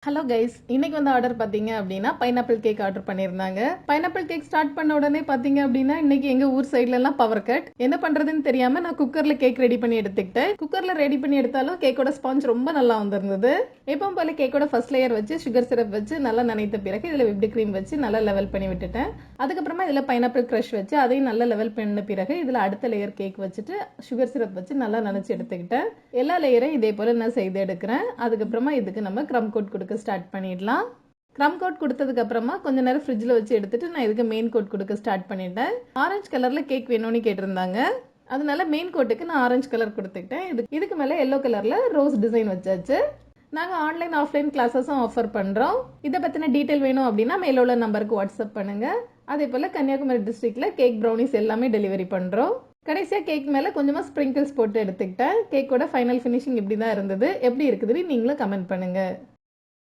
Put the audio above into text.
Hello guys, இன்னைக்கு வந்து order பார்த்தீங்க அப்படின்னா பைனாப்பிள் கேக் ஆர்டர் பண்ணியிருந்தாங்க. பைனாப்பிள் கேக் ஸ்டார்ட் பண்ண உடனே பார்த்தீங்க அப்படின்னா இன்னைக்கு எங்க ஊர் சைட்ல எல்லாம் பவர் கட். என்ன பண்றதுன்னு தெரியாம நான் குக்கர்ல கேக் ரெடி பண்ணி எடுத்துக்கிட்டேன். குக்கர்ல ரெடி பண்ணி எடுத்தாலும் கேக்கோட ஸ்பாஞ்ச் ரொம்ப நல்லா வந்திருந்தது. எப்பவும் போல கேக்கோட ஃபர்ஸ்ட் லேயர் வச்சு சுகர் சிரப் வச்சு நல்லா நனைத்த பிறகு இதுல விப்டு கிரீம் வச்சு நல்லா லெவல் பண்ணி விட்டுட்டேன். அதுக்கப்புறமா இதுல பைனாப்பிள் கிரஷ் வச்சு அதையும் நல்லா லெவல் பண்ண பிறகு இதுல அடுத்த லேயர் கேக் வச்சுட்டு சுகர் சிரப் வச்சு நல்லா நனைச்சு எடுத்துக்கிட்டேன். எல்லா லேயரையும் இதே போல நான் செய்து எடுக்கிறேன். அதுக்கப்புறமா இதுக்கு நம்ம க்ரம் கோட் கொடுக்க ஸ்டார்ட் பண்ணிடலாம். க்ரம் கோட் கொடுத்ததுக்கு அப்புறமா கொஞ்ச நேரம் ஃப்ரிட்ஜில் வச்சு எடுத்துட்டு நான் இதுக்கு மெயின் கோட் கொடுக்க ஸ்டார்ட் பண்ணிட்டேன். ஆரஞ்சு கலர்ல கேக் வேணும்னு கேட்டிருந்தாங்க. அதனால மெயின் கோட்டுக்கு நான் ஆரஞ்சு கலர் கொடுத்துக்கிட்டேன். இதுக்கு மேலே எல்லோ கலர்ல ரோஸ் டிசைன் வச்சாச்சு. நாங்கள் ஆன்லைன் ஆஃப்லைன் கிளாஸஸும் ஆஃபர் பண்ணுறோம். இதை பற்றின டீட்டெயில் வேணும் அப்படின்னா மேலே உள்ள நம்பருக்கு வாட்ஸ்அப் பண்ணுங்க. அதே போல் கன்னியாகுமரி டிஸ்ட்ரிக்ட்ல கேக் ப்ரௌனிஸ் எல்லாமே டெலிவரி பண்ணுறோம். கடைசியாக கேக் மேலே கொஞ்சமாக ஸ்ப்ரிங்கிள்ஸ் போட்டு எடுத்துக்கிட்டேன். கேக்கோட ஃபைனல் ஃபினிஷிங் இப்படி தான் இருந்தது. எப்படி இருக்குதுன்னு நீங்களும் கமெண்ட் பண்ணுங்கள்.